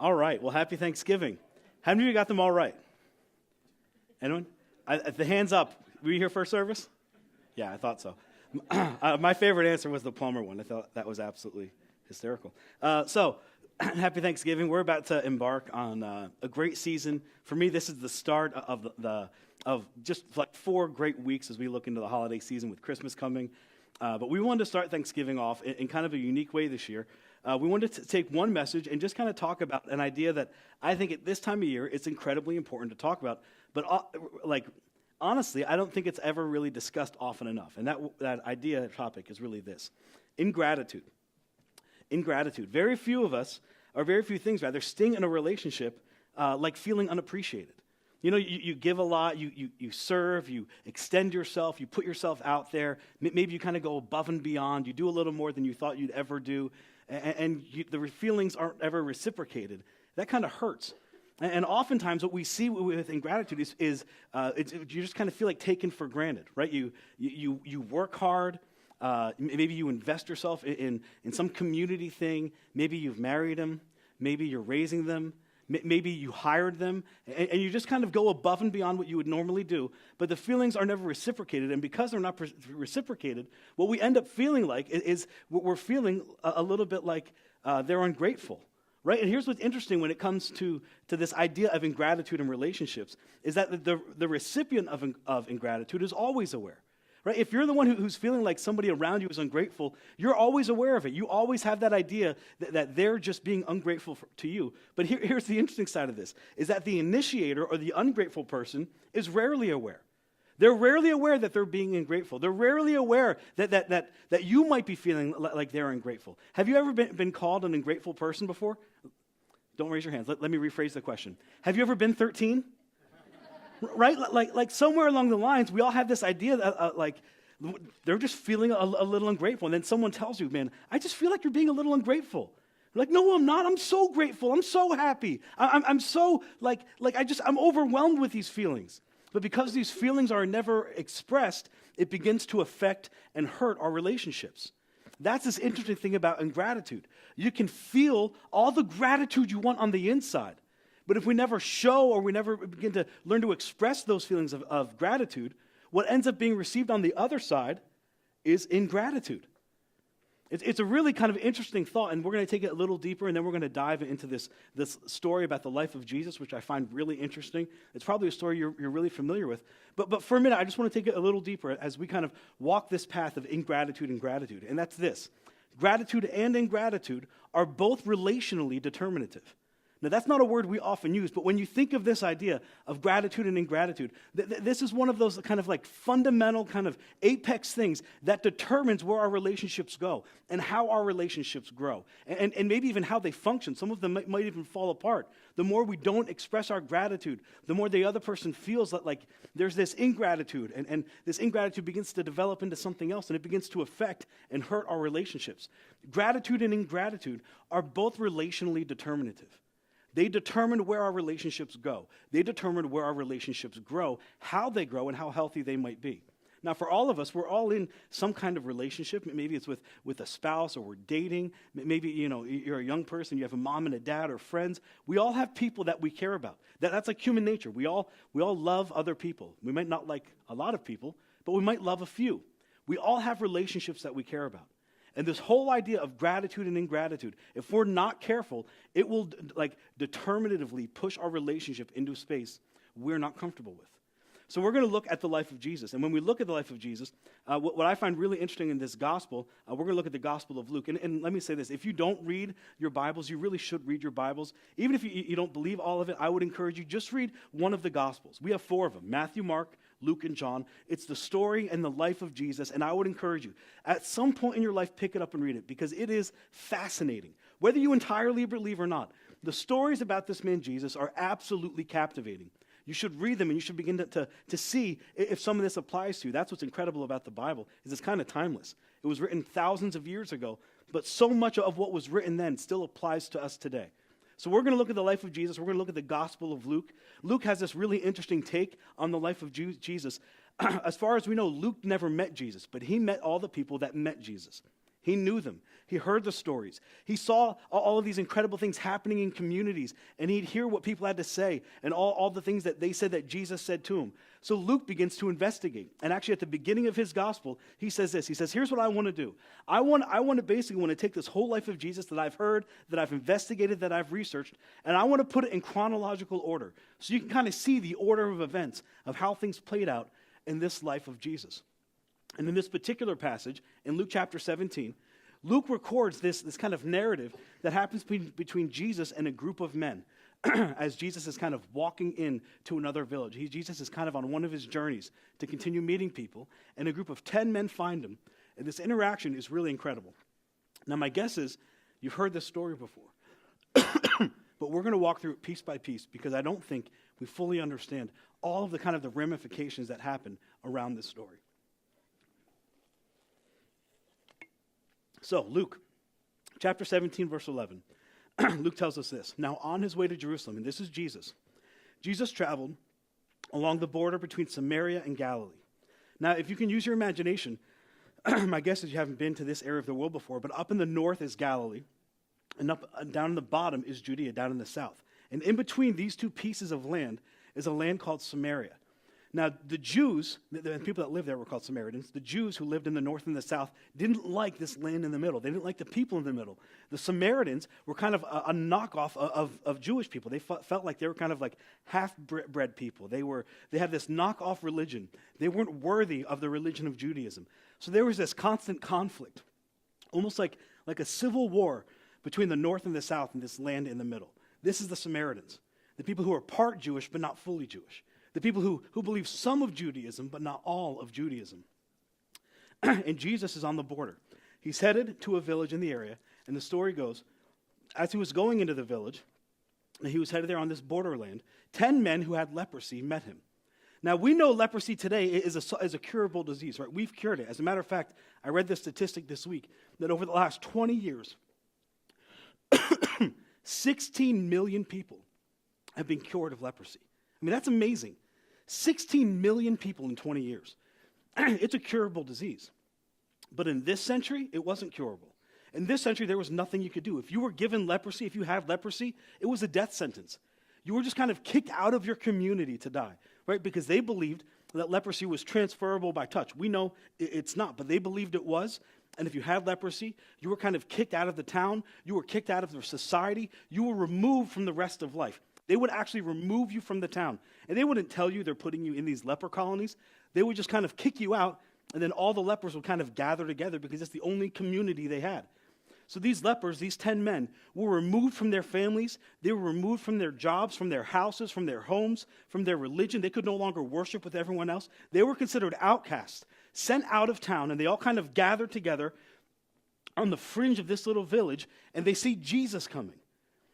All right. Well, happy Thanksgiving. How many of you got them all right? Anyone? The hands up. Were you here first service? Yeah, I thought so. My favorite answer was the plumber one. I thought that was absolutely hysterical. Happy Thanksgiving. We're about to embark on a great season. For me, this is the start of just like 4 great weeks as we look into the holiday season with Christmas coming. But we wanted to start Thanksgiving off in kind of a unique way this year. We wanted to take one message and just kind of talk about an idea that I think at this time of year it's incredibly important to talk about. But honestly, I don't think it's ever really discussed often enough. And that idea topic is really this: ingratitude. Ingratitude. Very few of us, or very few things rather, sting in a relationship like feeling unappreciated. You know, you give a lot, you serve, you extend yourself, you put yourself out there. Maybe you kind of go above and beyond. You do a little more than you thought you'd ever do. And the feelings aren't ever reciprocated. That kind of hurts. And oftentimes what we see with ingratitude is you just kind of feel like taken for granted, right? You work hard. Maybe you invest yourself in some community thing. Maybe you've married them. Maybe you're raising them. Maybe you hired them, and you just kind of go above and beyond what you would normally do, but the feelings are never reciprocated, and because they're not reciprocated, what we end up feeling like is we're feeling a little bit like they're ungrateful, right? And here's what's interesting when it comes to this idea of ingratitude in relationships, is that the recipient of ingratitude is always aware. Right? If you're the one who's feeling like somebody around you is ungrateful, you're always aware of it. You always have that idea that they're just being ungrateful to you. But here's the interesting side of this, is that the initiator or the ungrateful person is rarely aware. They're rarely aware that they're being ungrateful. They're rarely aware that you might be feeling like they're ungrateful. Have you ever been called an ungrateful person before? Don't raise your hands. Let me rephrase the question. Have you ever been 13? Right? Like somewhere along the lines, we all have this idea that they're just feeling a little ungrateful. And then someone tells you, man, I just feel like you're being a little ungrateful. You're like, no, I'm not. I'm so grateful. I'm so happy. I'm so, I'm overwhelmed with these feelings. But because these feelings are never expressed, it begins to affect and hurt our relationships. That's this interesting thing about ingratitude. You can feel all the gratitude you want on the inside. But if we never show or we never begin to learn to express those feelings of gratitude, what ends up being received on the other side is ingratitude. It's a really kind of interesting thought, and we're going to take it a little deeper, and then we're going to dive into this story about the life of Jesus, which I find really interesting. It's probably a story you're really familiar with. But for a minute, I just want to take it a little deeper as we kind of walk this path of ingratitude and gratitude, and that's this. Gratitude and ingratitude are both relationally determinative. Now, that's not a word we often use, but when you think of this idea of gratitude and ingratitude, this is one of those kind of like fundamental kind of apex things that determines where our relationships go and how our relationships grow and maybe even how they function. Some of them might even fall apart. The more we don't express our gratitude, the more the other person feels that like there's this ingratitude, and this ingratitude begins to develop into something else, and it begins to affect and hurt our relationships. Gratitude and ingratitude are both relationally determinative. They determine where our relationships go. They determine where our relationships grow, how they grow, and how healthy they might be. Now, for all of us, we're all in some kind of relationship. Maybe it's with a spouse, or we're dating. Maybe, you're a young person, you have a mom and a dad or friends. We all have people that we care about. That's like human nature. We all love other people. We might not like a lot of people, but we might love a few. We all have relationships that we care about. And this whole idea of gratitude and ingratitude, if we're not careful, it will determinatively push our relationship into a space we're not comfortable with. So we're going to look at the life of Jesus. And when we look at the life of Jesus, what I find really interesting in this gospel, we're going to look at the Gospel of Luke. And let me say this, if you don't read your Bibles, you really should read your Bibles. Even if you don't believe all of it, I would encourage you, just read one of the Gospels. We have 4 of them: Matthew, Mark, Luke, and John. It's the story and the life of Jesus, and I would encourage you, at some point in your life, pick it up and read it, because it is fascinating. Whether you entirely believe or not, the stories about this man Jesus are absolutely captivating. You should read them, and you should begin to see if some of this applies to you. That's what's incredible about the Bible, is it's kind of timeless. It was written thousands of years ago, but so much of what was written then still applies to us today. So we're going to look at the life of Jesus. We're going to look at the Gospel of Luke. Luke has this really interesting take on the life of Jesus. As far as we know, Luke never met Jesus, but he met all the people that met Jesus. He knew them. He heard the stories. He saw all of these incredible things happening in communities, and he'd hear what people had to say and all the things that they said that Jesus said to him. So Luke begins to investigate. And actually at the beginning of his gospel, he says this. He says, here's what I want to do. I want to take this whole life of Jesus that I've heard, that I've investigated, that I've researched, and I want to put it in chronological order so you can kind of see the order of events of how things played out in this life of Jesus. And in this particular passage, in Luke chapter 17, Luke records this kind of narrative that happens between Jesus and a group of men as Jesus is kind of walking into another village. Jesus is kind of on one of his journeys to continue meeting people, and a group of 10 men find him, and this interaction is really incredible. Now, my guess is you've heard this story before, but we're going to walk through it piece by piece because I don't think we fully understand all of the kind of the ramifications that happen around this story. So, Luke, chapter 17, verse 11. Luke tells us this. Now, on his way to Jerusalem, and this is Jesus, Jesus traveled along the border between Samaria and Galilee. Now, if you can use your imagination, my guess is you haven't been to this area of the world before, but up in the north is Galilee, and down in the bottom is Judea, down in the south. And in between these two pieces of land is a land called Samaria. Now, the Jews, the people that lived there were called Samaritans. The Jews who lived in the north and the south didn't like this land in the middle. They didn't like the people in the middle. The Samaritans were kind of a knockoff of Jewish people. They felt like they were kind of like half-bred people. They had this knockoff religion. They weren't worthy of the religion of Judaism. So there was this constant conflict, almost like a civil war between the north and the south and this land in the middle. This is the Samaritans, the people who are part Jewish but not fully Jewish. The people who believe some of Judaism, but not all of Judaism. And Jesus is on the border. He's headed to a village in the area, and the story goes, as he was going into the village, and he was headed there on this borderland, 10 men who had leprosy met him. Now, we know leprosy today is a curable disease, right? We've cured it. As a matter of fact, I read this statistic this week, that over the last 20 years, 16 million people have been cured of leprosy. I mean, that's amazing. 16 million people in 20 years. It's a curable disease. But in this century, it wasn't curable. In this century, there was nothing you could do. If you were given leprosy, if you had leprosy, it was a death sentence. You were just kind of kicked out of your community to die, right? Because they believed that leprosy was transferable by touch. We know it's not, but they believed it was. And if you had leprosy, you were kind of kicked out of the town. You were kicked out of their society. You were removed from the rest of life. They would actually remove you from the town. And they wouldn't tell you they're putting you in these leper colonies. They would just kind of kick you out, and then all the lepers would kind of gather together because it's the only community they had. So these lepers, these 10 men, were removed from their families. They were removed from their jobs, from their houses, from their homes, from their religion. They could no longer worship with everyone else. They were considered outcasts, sent out of town, and they all kind of gathered together on the fringe of this little village, and they see Jesus coming.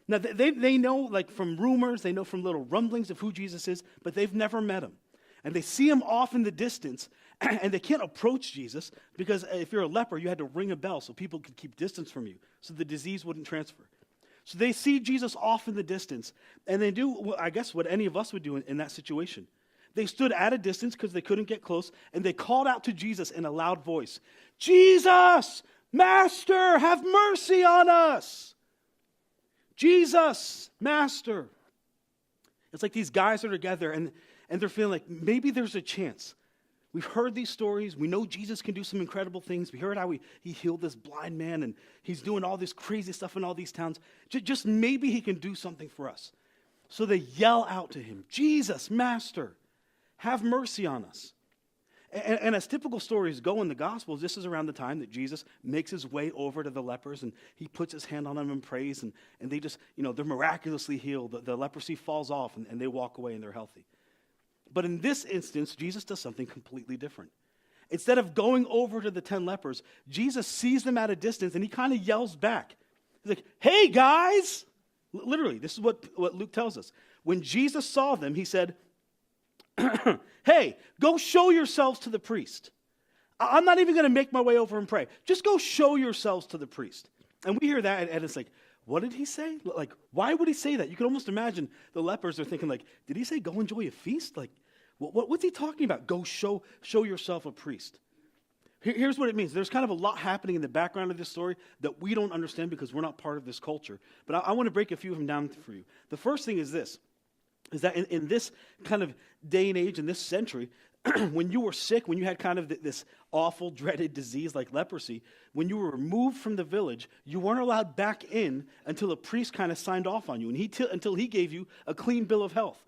Now, they know, like, from rumors, they know from little rumblings of who Jesus is, but they've never met him. And they see him off in the distance, and they can't approach Jesus because if you're a leper, you had to ring a bell so people could keep distance from you, so the disease wouldn't transfer. So they see Jesus off in the distance, and they do, I guess, what any of us would do in that situation. They stood at a distance because they couldn't get close, and they called out to Jesus in a loud voice, "Jesus, Master, have mercy on us! Jesus, Master." It's like these guys are together and they're feeling like maybe there's a chance. We've heard these stories. We know Jesus can do some incredible things. We heard how he healed this blind man and he's doing all this crazy stuff in all these towns. Just maybe he can do something for us. So they yell out to him, "Jesus, Master, have mercy on us." And as typical stories go in the Gospels, this is around the time that Jesus makes his way over to the lepers, and he puts his hand on them and prays, and they just, they're miraculously healed. The leprosy falls off, and they walk away, and they're healthy. But in this instance, Jesus does something completely different. Instead of going over to the 10 lepers, Jesus sees them at a distance, and he kind of yells back. He's like, "Hey, guys!" Literally, this is what Luke tells us. When Jesus saw them, he said, "Hey, go show yourselves to the priest. I'm not even going to make my way over and pray. Just go show yourselves to the priest." And we hear that, and it's like, what did he say? Like, why would he say that? You can almost imagine the lepers are thinking, like, did he say go enjoy a feast? Like, what's he talking about? Go show yourself a priest. Here's what it means. There's kind of a lot happening in the background of this story that we don't understand because we're not part of this culture. But I want to break a few of them down for you. The first thing is this, is that in this kind of day and age, in this century, when you were sick, when you had kind of this awful, dreaded disease like leprosy, when you were removed from the village, you weren't allowed back in until a priest kind of signed off on you, and until he gave you a clean bill of health.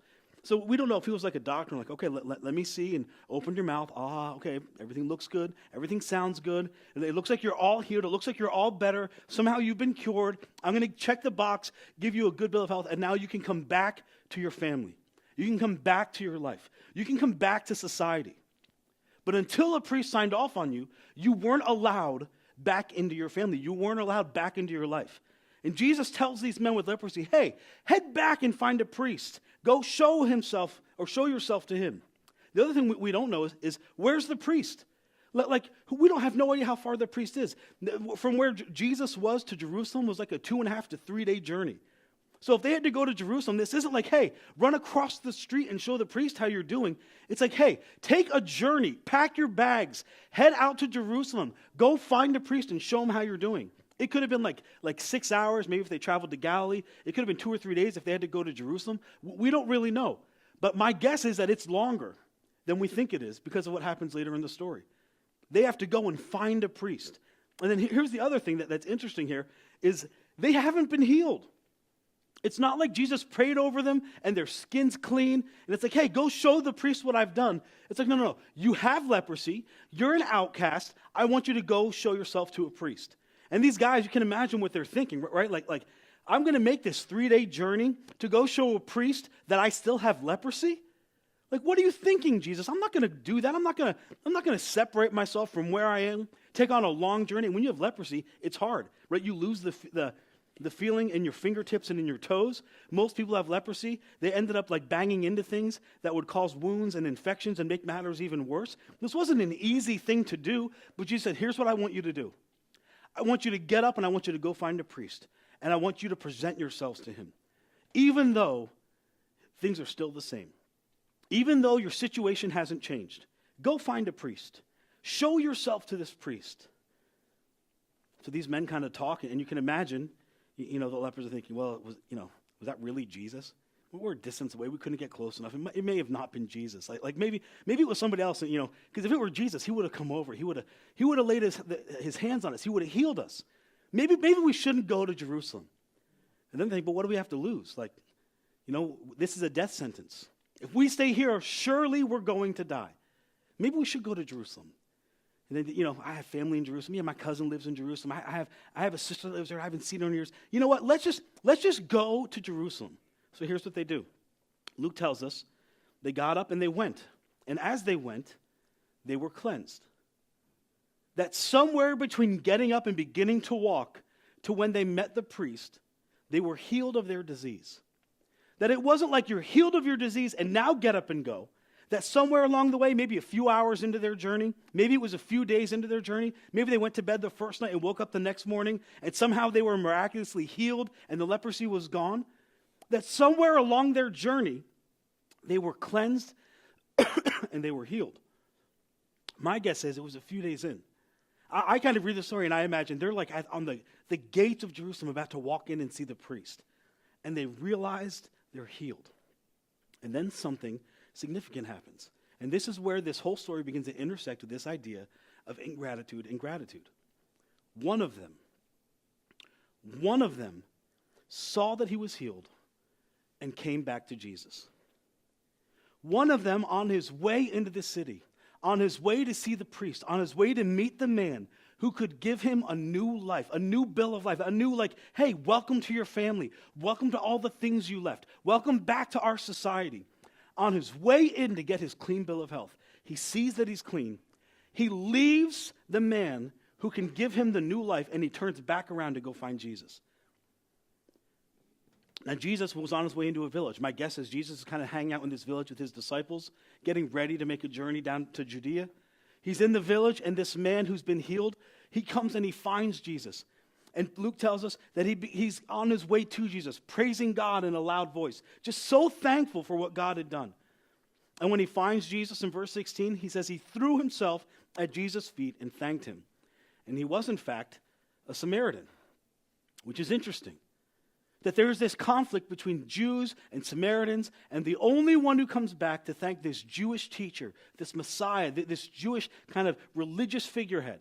So we don't know if he was like a doctor, like, okay, let me see, and open your mouth. Okay, everything looks good. Everything sounds good. And it looks like you're all healed. It looks like you're all better. Somehow you've been cured. I'm going to check the box, give you a good bill of health, and now you can come back to your family. You can come back to your life. You can come back to society. But until a priest signed off on you, you weren't allowed back into your family. You weren't allowed back into your life. And Jesus tells these men with leprosy, hey, head back and find a priest. Go show yourself to him. The other thing we don't know is where's the priest? Like, we don't have no idea how far the priest is. From where Jesus was to Jerusalem was like a 2.5 to 3 day journey. So if they had to go to Jerusalem, this isn't like, hey, run across the street and show the priest how you're doing. It's like, hey, take a journey, pack your bags, head out to Jerusalem, go find a priest and show him how you're doing. It could have been like 6 hours, maybe if they traveled to Galilee. It could have been 2 or 3 days if they had to go to Jerusalem. We don't really know. But my guess is that it's longer than we think it is because of what happens later in the story. They have to go and find a priest. And then here's the other thing that's interesting here is they haven't been healed. It's not like Jesus prayed over them and their skin's clean. And it's like, hey, go show the priest what I've done. It's like, no. You have leprosy. You're an outcast. I want you to go show yourself to a priest. And these guys, you can imagine what they're thinking, right? Like I'm going to make this 3-day journey to go show a priest that I still have leprosy? Like, what are you thinking, Jesus? I'm not going to do that. I'm not going to separate myself from where I am, take on a long journey. When you have leprosy, it's hard, right? You lose the feeling in your fingertips and in your toes. Most people have leprosy. They ended up like banging into things that would cause wounds and infections and make matters even worse. This wasn't an easy thing to do, but Jesus said, here's what I want you to do. I want you to get up and I want you to go find a priest. And I want you to present yourselves to him. Even though things are still the same. Even though your situation hasn't changed. Go find a priest. Show yourself to this priest. So these men kind of talk, and you can imagine, the lepers are thinking, well, was that really Jesus? We're a distance away. We couldn't get close enough. It may have not been Jesus. Like maybe it was somebody else. Because if it were Jesus, he would have come over. He would have laid his hands on us. He would have healed us. Maybe we shouldn't go to Jerusalem. And then they think, but what do we have to lose? This is a death sentence. If we stay here, surely we're going to die. Maybe we should go to Jerusalem. And then, I have family in Jerusalem. Yeah, my cousin lives in Jerusalem. I have a sister that lives there. I haven't seen her in years. You know what? Let's just go to Jerusalem. So here's what they do. Luke tells us they got up and they went. And as they went, they were cleansed. That somewhere between getting up and beginning to walk to when they met the priest, they were healed of their disease. That it wasn't like you're healed of your disease and now get up and go. That somewhere along the way, maybe a few hours into their journey, maybe it was a few days into their journey, maybe they went to bed the first night and woke up the next morning and somehow they were miraculously healed and the leprosy was gone. That somewhere along their journey, they were cleansed and they were healed. My guess is it was a few days in. I kind of read the story and I imagine they're like on the gates of Jerusalem about to walk in and see the priest. And they realized they're healed. And then something significant happens. And this is where this whole story begins to intersect with this idea of ingratitude and gratitude. One of them saw that he was healed and came back to Jesus. One of them, on his way into the city, on his way to see the priest, on his way to meet the man who could give him a new life, a new bill of life, a new hey, welcome to your family. Welcome to all the things you left. Welcome back to our society. On his way in to get his clean bill of health, he sees that he's clean. He leaves the man who can give him the new life, and he turns back around to go find Jesus. Now, Jesus was on his way into a village. My guess is Jesus is kind of hanging out in this village with his disciples, getting ready to make a journey down to Judea. He's in the village, and this man who's been healed, he comes and he finds Jesus. And Luke tells us that he's on his way to Jesus, praising God in a loud voice, just so thankful for what God had done. And when he finds Jesus in verse 16, he says he threw himself at Jesus' feet and thanked him. And he was, in fact, a Samaritan, which is interesting. That there is this conflict between Jews and Samaritans, and the only one who comes back to thank this Jewish teacher, this Messiah, this Jewish kind of religious figurehead,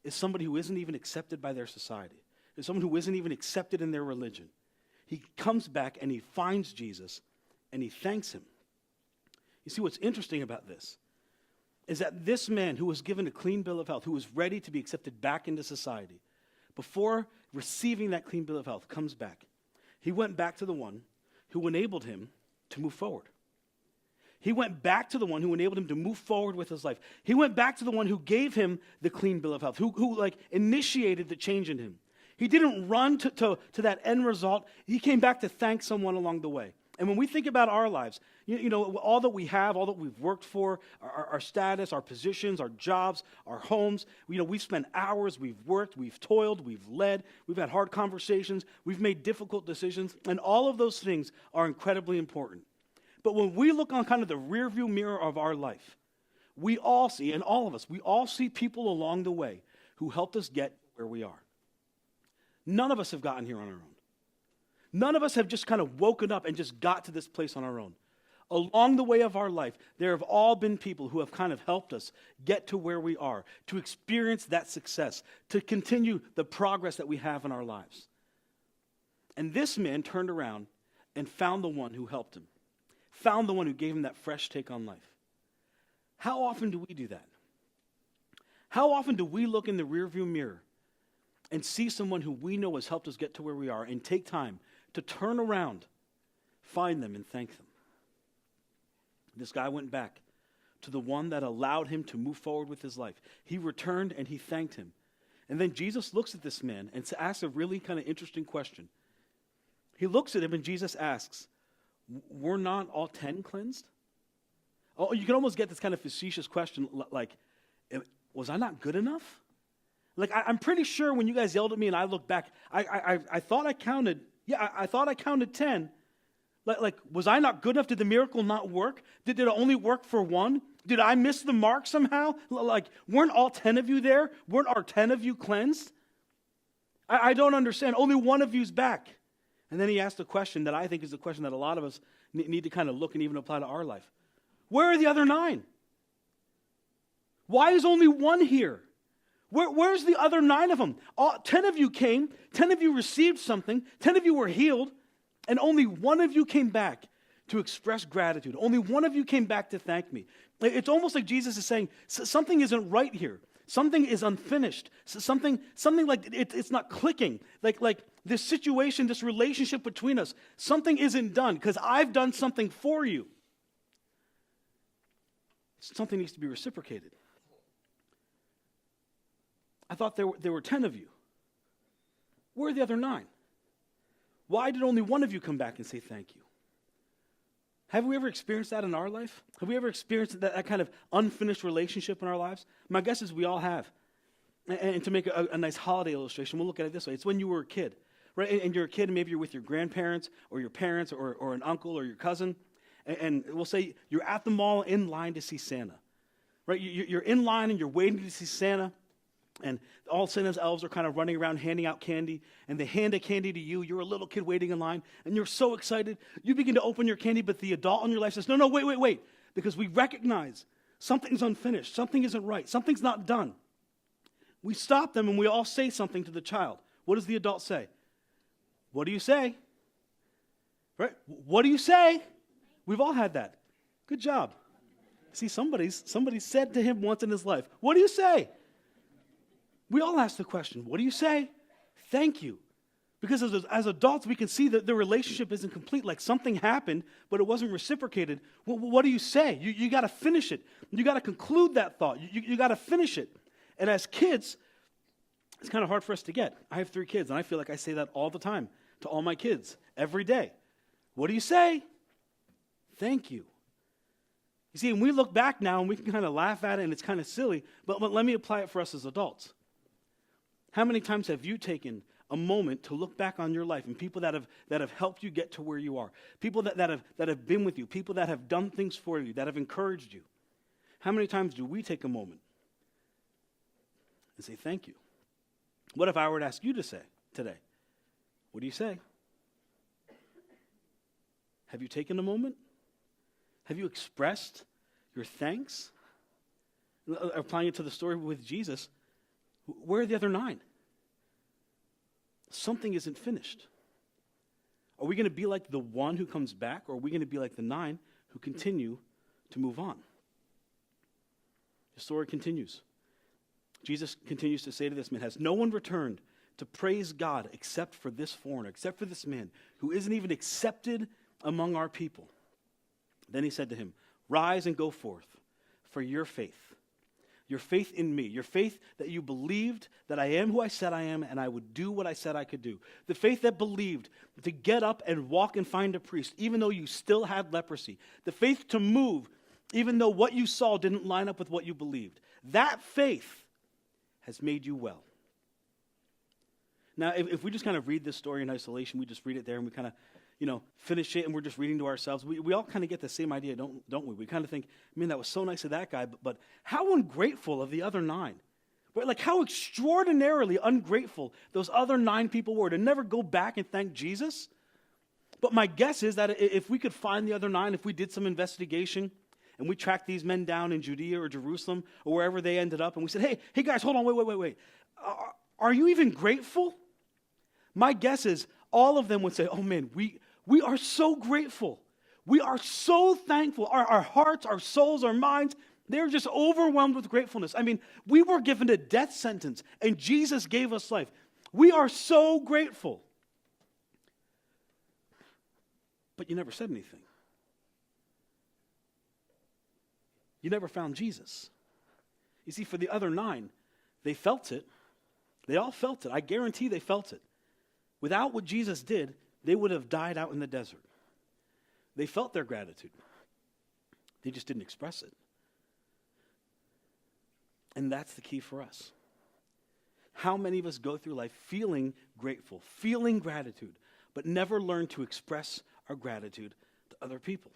is somebody who isn't even accepted by their society. Is someone who isn't even accepted in their religion. He comes back and he finds Jesus and he thanks him. You see, what's interesting about this is that this man who was given a clean bill of health, who was ready to be accepted back into society, before receiving that clean bill of health, comes back. He went back to the one who enabled him to move forward. He went back to the one who enabled him to move forward with his life. He went back to the one who gave him the clean bill of health, who initiated the change in him. He didn't run to that end result. He came back to thank someone along the way. And when we think about our lives, you know, all that we have, all that we've worked for, our status, our positions, our jobs, our homes, we've spent hours, we've worked, we've toiled, we've led, we've had hard conversations, we've made difficult decisions, and all of those things are incredibly important. But when we look on kind of the rearview mirror of our life, we all see, and all of us, we all see people along the way who helped us get where we are. None of us have gotten here on our own. None of us have just kind of woken up and just got to this place on our own. Along the way of our life, there have all been people who have kind of helped us get to where we are, to experience that success, to continue the progress that we have in our lives. And this man turned around and found the one who helped him, found the one who gave him that fresh take on life. How often do we do that? How often do we look in the rearview mirror and see someone who we know has helped us get to where we are and take time to turn around, find them, and thank them? This guy went back to the one that allowed him to move forward with his life. He returned and he thanked him. And then Jesus looks at this man and asks a really kind of interesting question. He looks at him and Jesus asks, were not all 10 cleansed? Oh, you can almost get this kind of facetious question like, was I not good enough? Like, I'm pretty sure when you guys yelled at me and I look back, I thought I counted, I thought I counted 10. Like, was I not good enough? Did the miracle not work? Did it only work for one? Did I miss the mark somehow? Like, weren't all 10 of you there? Weren't our 10 of you cleansed? I don't understand. Only one of you's back. And then he asked a question that I think is the question that a lot of us need to kind of look and even apply to our life. Where are the other 9? Why is only one here? Where's the other 9 of them? 10 of you came, 10 of you received something, 10 of you were healed, and only one of you came back to express gratitude. Only one of you came back to thank me. It's almost like Jesus is saying, something isn't right here. Something is unfinished. Something like it's not clicking. Like this situation, this relationship between us, something isn't done because I've done something for you. Something needs to be reciprocated. I thought there were 10 of you. Where are the other 9? Why did only one of you come back and say thank you? Have we ever experienced that in our life? Have we ever experienced that kind of unfinished relationship in our lives? My guess is we all have. And to make a nice holiday illustration, we'll look at it this way. It's when you were a kid, right? And you're a kid, and maybe you're with your grandparents or your parents or an uncle or your cousin. And we'll say you're at the mall in line to see Santa, right? You're in line and you're waiting to see Santa. And all Santa's elves are kind of running around handing out candy, and they hand a candy to you. You're a little kid waiting in line, and you're so excited. You begin to open your candy, but the adult in your life says, no, wait, because we recognize something's unfinished, something isn't right, something's not done. We stop them, and we all say something to the child. What does the adult say? What do you say? Right? What do you say? We've all had that. Good job. See, somebody said to him once in his life, what do you say? We all ask the question, what do you say? Thank you. Because as adults, we can see that the relationship isn't complete. Like something happened, but it wasn't reciprocated. Well, what do you say? You got to finish it. You got to conclude that thought. You got to finish it. And as kids, it's kind of hard for us to get. I have 3 kids, and I feel like I say that all the time to all my kids, every day. What do you say? Thank you. You see, and we look back now, and we can kind of laugh at it, and it's kind of silly, but let me apply it for us as adults. How many times have you taken a moment to look back on your life and people that have helped you get to where you are, people that have been with you, people that have done things for you, that have encouraged you? How many times do we take a moment and say thank you. What if I were to ask you to say today? What do you say? Have you taken a moment? Have you expressed your thanks? Applying it to the story with Jesus, where are the other 9? Something isn't finished. Are we going to be like the 1 who comes back, or are we going to be like the 9 who continue to move on? The story continues. Jesus continues to say to this man, has no one returned to praise God except for this foreigner, except for this man who isn't even accepted among our people? Then he said to him, rise and go forth, for your faith in me, your faith that you believed that I am who I said I am and I would do what I said I could do. The faith that believed to get up and walk and find a priest even though you still had leprosy. The faith to move even though what you saw didn't line up with what you believed. That faith has made you well. Now, if we just kind of read this story in isolation, we just read it there and we kind of, finish it and we're just reading to ourselves, we all kind of get the same idea, don't we? We kind of think, man, that was so nice of that guy, but how ungrateful of the other 9. Right? Like how extraordinarily ungrateful those other 9 people were to never go back and thank Jesus. But my guess is that if we could find the other 9, if we did some investigation and we tracked these men down in Judea or Jerusalem or wherever they ended up and we said, hey guys, hold on, wait. Are you even grateful? My guess is all of them would say, oh man, we are so grateful. We are so thankful. Our hearts, our souls, our minds, they're just overwhelmed with gratefulness. I mean, we were given a death sentence and Jesus gave us life. We are so grateful. But you never said anything. You never found Jesus. You see, for the other 9, they felt it. They all felt it. I guarantee they felt it. Without what Jesus did, they would have died out in the desert. They felt their gratitude. They just didn't express it. And that's the key for us. How many of us go through life feeling grateful, feeling gratitude, but never learn to express our gratitude to other people?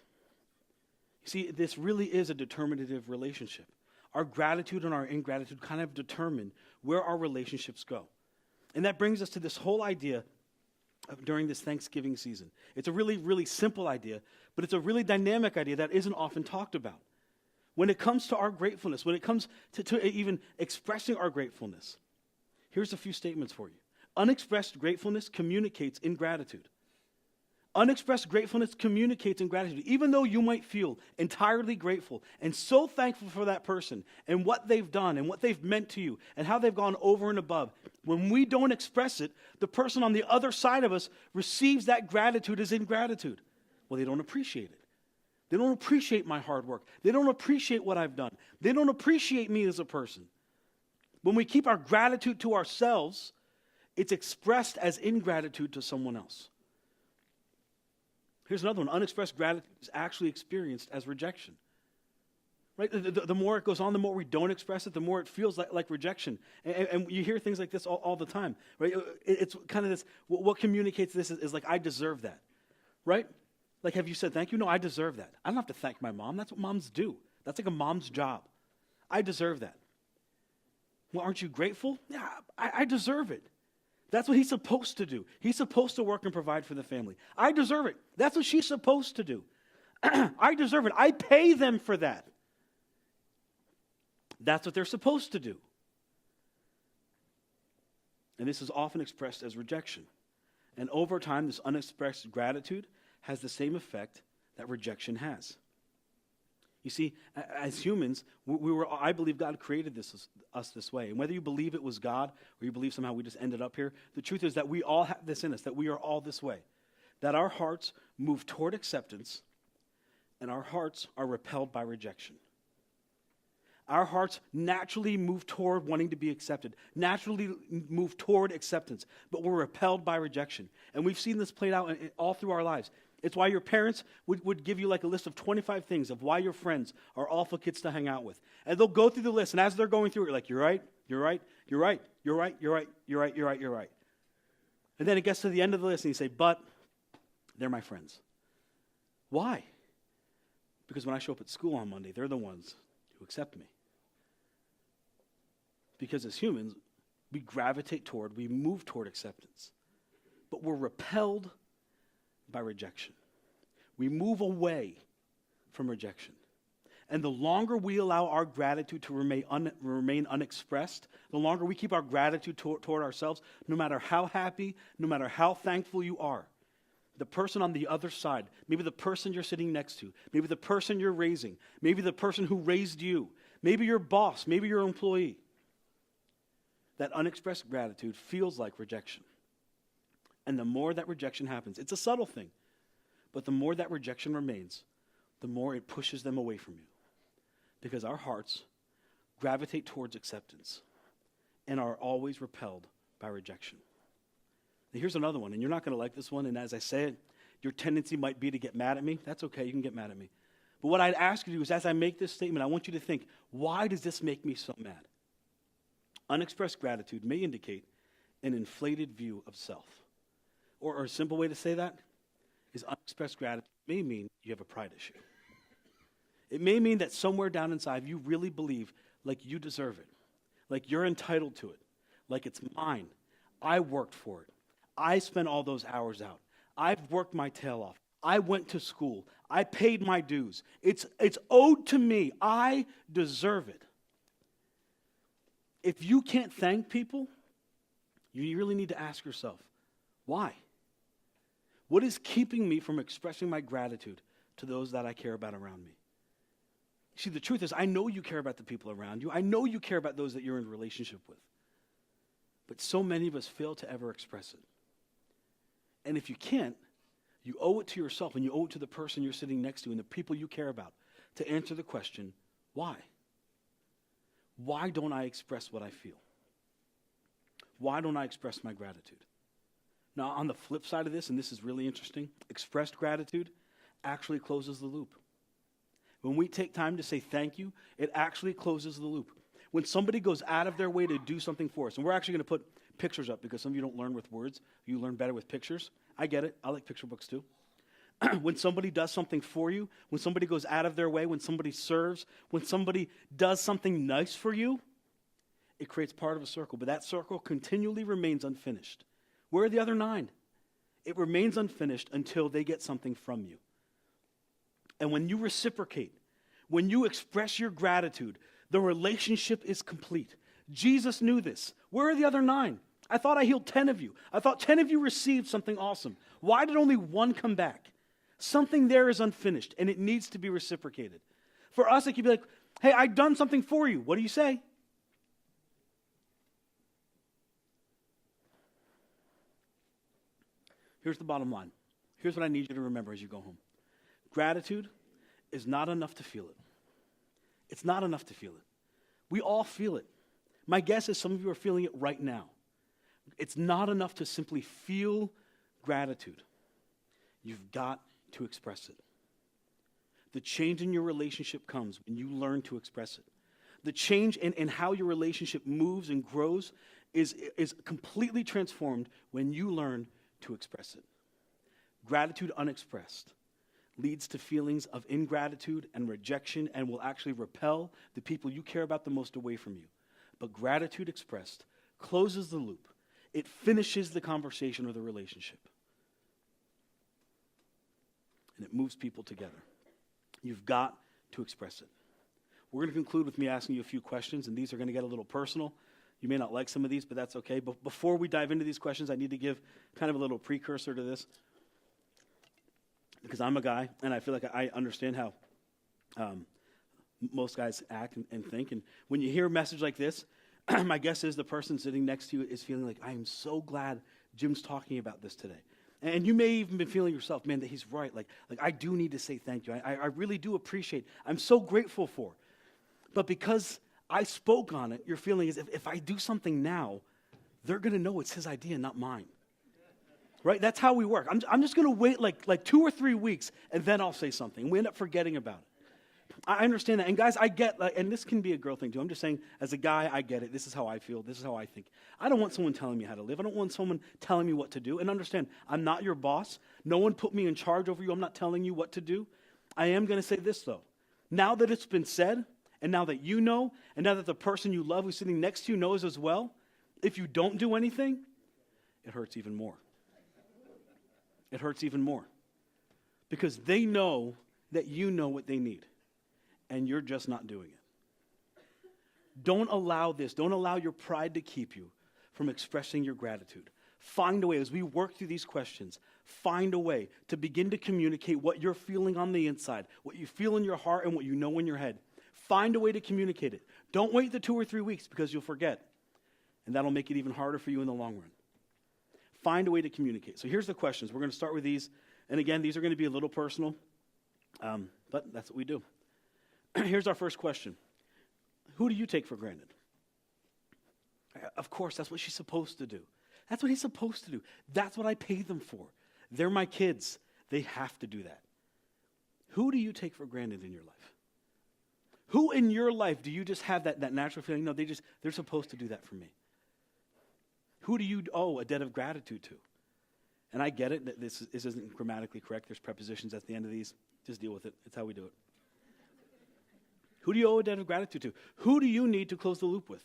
You see, this really is a determinative relationship. Our gratitude and our ingratitude kind of determine where our relationships go. And that brings us to this whole idea during this Thanksgiving season. It's a really, really simple idea, but it's a really dynamic idea that isn't often talked about. When it comes to our gratefulness, when it comes to even expressing our gratefulness, here's a few statements for you. Unexpressed gratefulness communicates ingratitude. Unexpressed gratefulness communicates ingratitude. Even though you might feel entirely grateful and so thankful for that person and what they've done and what they've meant to you and how they've gone over and above, when we don't express it, the person on the other side of us receives that gratitude as ingratitude. Well, they don't appreciate it. They don't appreciate my hard work. They don't appreciate what I've done. They don't appreciate me as a person. When we keep our gratitude to ourselves, it's expressed as ingratitude to someone else. Here's another one. Unexpressed gratitude is actually experienced as rejection. Right? The more it goes on, the more we don't express it, the more it feels like rejection. And you hear things like this all the time. Right? It's kind of this, what communicates this is like, I deserve that. Right? Like, have you said thank you? No, I deserve that. I don't have to thank my mom. That's what moms do. That's like a mom's job. I deserve that. Well, aren't you grateful? Yeah, I deserve it. That's what he's supposed to do. He's supposed to work and provide for the family. I deserve it. That's what she's supposed to do. I deserve it. I pay them for that. That's what they're supposed to do. And this is often expressed as rejection. And over time, this unexpressed gratitude has the same effect that rejection has. You see, as humans, I believe God created us this way. And whether you believe it was God or you believe somehow we just ended up here, the truth is that we all have this in us, that we are all this way. That our hearts move toward acceptance and our hearts are repelled by rejection. Our hearts naturally move toward wanting to be accepted, naturally move toward acceptance, but we're repelled by rejection. And we've seen this played out all through our lives. It's why your parents would give you like a list of 25 things of why your friends are awful kids to hang out with. And they'll go through the list, and as they're going through it, you're like, you're right, you're right, you're right, you're right, you're right, you're right, you're right, you're right. And then it gets to the end of the list, and you say, but they're my friends. Why? Because when I show up at school on Monday, they're the ones who accept me. Because as humans, we move toward acceptance. But we're repelled by rejection. We move away from rejection. And the longer we allow our gratitude to remain unexpressed, the longer we keep our gratitude toward ourselves, no matter how happy, no matter how thankful you are, the person on the other side, maybe the person you're sitting next to, maybe the person you're raising, maybe the person who raised you, maybe your boss, maybe your employee, that unexpressed gratitude feels like rejection. And the more that rejection happens, it's a subtle thing, but the more that rejection remains, the more it pushes them away from you. Because our hearts gravitate towards acceptance and are always repelled by rejection. Now here's another one, and you're not going to like this one, and as I say it, your tendency might be to get mad at me. That's okay, you can get mad at me. But what I'd ask you to do is, as I make this statement, I want you to think, why does this make me so mad? Unexpressed gratitude may indicate an inflated view of self. Or a simple way to say that is unexpressed gratitude may mean you have a pride issue. It may mean that somewhere down inside you really believe like you deserve it, like you're entitled to it, like it's mine. I worked for it. I spent all those hours out. I've worked my tail off. I went to school. I paid my dues. It's owed to me. I deserve it. If you can't thank people, you really need to ask yourself, why? What is keeping me from expressing my gratitude to those that I care about around me? See, the truth is, I know you care about the people around you. I know you care about those that you're in a relationship with. But so many of us fail to ever express it. And if you can't, you owe it to yourself and you owe it to the person you're sitting next to and the people you care about to answer the question, why? Why don't I express what I feel? Why don't I express my gratitude? Now, on the flip side of this, and this is really interesting, expressed gratitude actually closes the loop. When we take time to say thank you, it actually closes the loop. When somebody goes out of their way to do something for us, and we're actually going to put pictures up because some of you don't learn with words, you learn better with pictures. I get it. I like picture books too. When somebody does something for you, when somebody goes out of their way, when somebody serves, when somebody does something nice for you, it creates part of a circle, but that circle continually remains unfinished. Where are the other 9? It remains unfinished until they get something from you. And when you reciprocate, when you express your gratitude, the relationship is complete. Jesus knew this. Where are the other 9? I thought I healed 10 of you. I thought 10 of you received something awesome. Why did only 1 come back? Something there is unfinished, and it needs to be reciprocated. For us, it could be like, hey, I've done something for you. What do you say? Here's the bottom line. Here's what I need you to remember as you go home. Gratitude is not enough to feel it. It's not enough to feel it. We all feel it. My guess is some of you are feeling it right now. It's not enough to simply feel gratitude. You've got to express it. The change in your relationship comes when you learn to express it. The change in how your relationship moves and grows is completely transformed when you learn to express it. Gratitude unexpressed leads to feelings of ingratitude and rejection and will actually repel the people you care about the most away from you. But gratitude expressed closes the loop. It finishes the conversation or the relationship. And it moves people together. You've got to express it. We're going to conclude with me asking you a few questions, and these are going to get a little personal. You may not like some of these, but that's okay. But before we dive into these questions, I need to give kind of a little precursor to this. Because I'm a guy, and I feel like I understand how most guys act and think. And when you hear a message like this, my guess is the person sitting next to you is feeling like, I am so glad Jim's talking about this today. And you may even be feeling yourself, man, that he's right. Like I do need to say thank you. I really do appreciate. I'm so grateful for. But because I spoke on it, your feeling is if I do something now, they're going to know it's his idea, not mine. Right? That's how we work. I'm just going to wait like 2 or 3 weeks, and then I'll say something. We end up forgetting about it. I understand that. And guys, I get, and this can be a girl thing too. I'm just saying, as a guy, I get it. This is how I feel. This is how I think. I don't want someone telling me how to live. I don't want someone telling me what to do. And understand, I'm not your boss. No one put me in charge over you. I'm not telling you what to do. I am going to say this, though. Now that it's been said, and now that you know, and now that the person you love who's sitting next to you knows as well, if you don't do anything, it hurts even more. It hurts even more. Because they know that you know what they need, and you're just not doing it. Don't allow your pride to keep you from expressing your gratitude. Find a way, as we work through these questions, find a way to begin to communicate what you're feeling on the inside, what you feel in your heart and what you know in your head. Find a way to communicate it. Don't wait the 2 or 3 weeks because you'll forget, and that'll make it even harder for you in the long run. Find a way to communicate. So here's the questions. We're going to start with these, and again, these are going to be a little personal, but that's what we do. Here's our first question. Who do you take for granted? Of course, that's what she's supposed to do. That's what he's supposed to do. That's what I pay them for. They're my kids. They have to do that. Who do you take for granted in your life? Who in your life do you just have that natural feeling, no, they're supposed to do that for me? Who do you owe a debt of gratitude to? And I get it, that this isn't grammatically correct. There's prepositions at the end of these. Just deal with it. It's how we do it. Who do you owe a debt of gratitude to? Who do you need to close the loop with?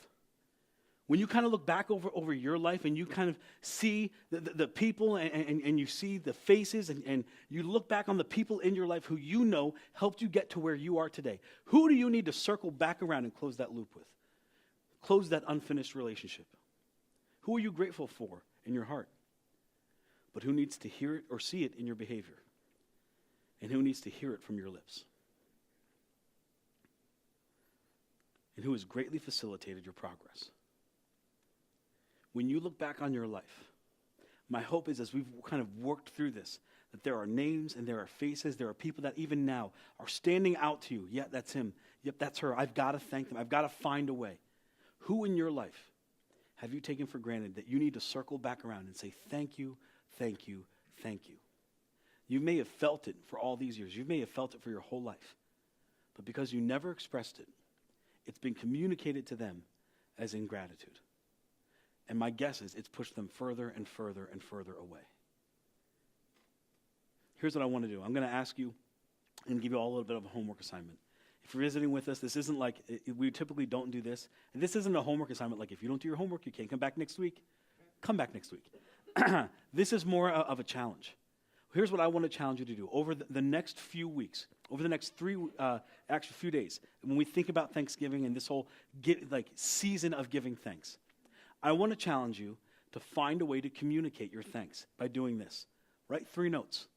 When you kind of look back over your life and you kind of see the people and you see the faces and you look back on the people in your life who you know helped you get to where you are today, who do you need to circle back around and close that loop with? Close that unfinished relationship. Who are you grateful for in your heart? But who needs to hear it or see it in your behavior? And who needs to hear it from your lips? And who has greatly facilitated your progress? When you look back on your life, my hope is as we've kind of worked through this, that there are names and there are faces, there are people that even now are standing out to you. Yeah, that's him. Yep, that's her. I've got to thank them. I've got to find a way. Who in your life have you taken for granted that you need to circle back around and say, thank you, thank you, thank you? You may have felt it for all these years. You may have felt it for your whole life. But because you never expressed it, it's been communicated to them as ingratitude. And my guess is it's pushed them further and further and further away. Here's what I want to do. I'm going to ask you and give you all a little bit of a homework assignment. If you're visiting with us, this isn't like, we typically don't do this. And this isn't a homework assignment like if you don't do your homework, you can't come back next week. Come back next week. This is more of a challenge. Here's what I want to challenge you to do. Over the next few weeks, over the next actual few days, when we think about Thanksgiving and this whole season of giving thanks, I want to challenge you to find a way to communicate your thanks by doing this. Write 3 notes.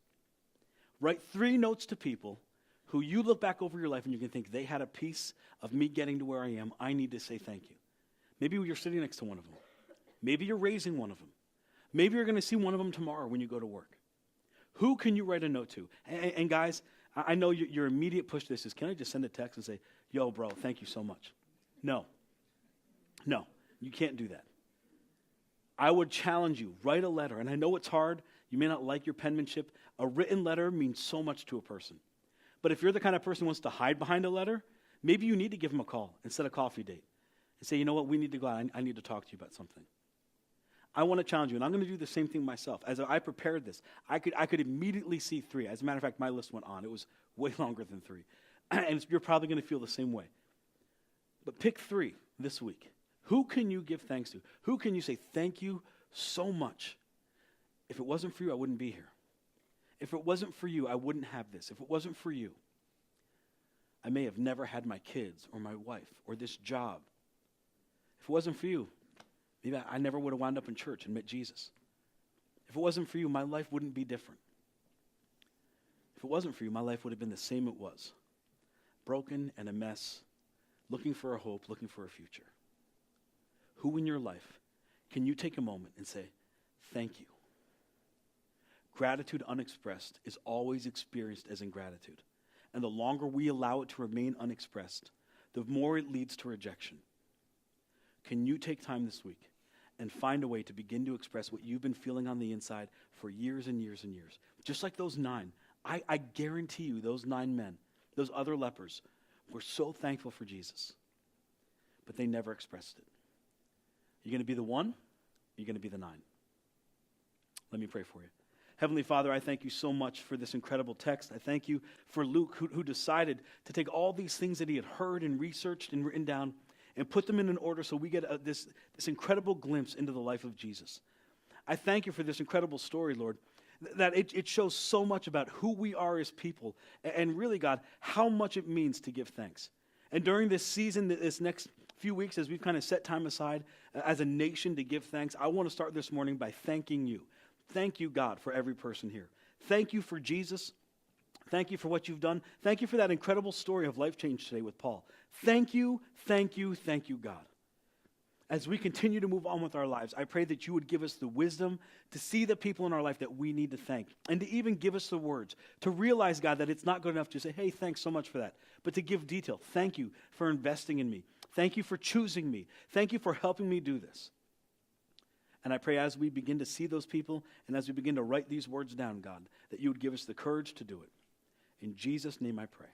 Write 3 notes to people who you look back over your life and you can think they had a piece of me getting to where I am. I need to say thank you. Maybe you're sitting next to one of them. Maybe you're raising one of them. Maybe you're going to see one of them tomorrow when you go to work. Who can you write a note to? And guys, I know your immediate push to this is, can I just send a text and say, yo, bro, thank you so much? No, you can't do that. I would challenge you, write a letter. And I know it's hard. You may not like your penmanship. A written letter means so much to a person. But if you're the kind of person who wants to hide behind a letter, maybe you need to give them a call and set a coffee date. And say, you know what, we need to go out. I need to talk to you about something. I want to challenge you, and I'm going to do the same thing myself. As I prepared this, I could immediately see 3. As a matter of fact, my list went on. It was way longer than 3. And you're probably going to feel the same way. But pick 3 this week. Who can you give thanks to? Who can you say, thank you so much? If it wasn't for you, I wouldn't be here. If it wasn't for you, I wouldn't have this. If it wasn't for you, I may have never had my kids or my wife or this job. If it wasn't for you, maybe I never would have wound up in church and met Jesus. If it wasn't for you, my life wouldn't be different. If it wasn't for you, my life would have been the same it was. Broken and a mess, looking for a hope, looking for a future. Who in your life can you take a moment and say, thank you? Gratitude unexpressed is always experienced as ingratitude. And the longer we allow it to remain unexpressed, the more it leads to rejection. Can you take time this week and find a way to begin to express what you've been feeling on the inside for years and years and years? Just like those 9. I guarantee you those 9 men, those other lepers, were so thankful for Jesus. But they never expressed it. You're going to be the 1, you're going to be the 9. Let me pray for you. Heavenly Father, I thank you so much for this incredible text. I thank you for Luke, who decided to take all these things that he had heard and researched and written down and put them in an order so we get this incredible glimpse into the life of Jesus. I thank you for this incredible story, Lord, that it shows so much about who we are as people and really, God, how much it means to give thanks. And during this season, this next few weeks, as we've kind of set time aside as a nation to give thanks, I want to start this morning by thanking you. Thank you, God, for every person here. Thank you for Jesus. Thank you for what you've done. Thank you for that incredible story of life change today with Paul. Thank you, thank you, thank you, God. As we continue to move on with our lives, I pray that you would give us the wisdom to see the people in our life that we need to thank, and to even give us the words to realize, God, that it's not good enough to say, hey, thanks so much for that, but to give detail. Thank you for investing in me. Thank you for choosing me. Thank you for helping me do this. And I pray as we begin to see those people and as we begin to write these words down, God, that you would give us the courage to do it. In Jesus' name I pray.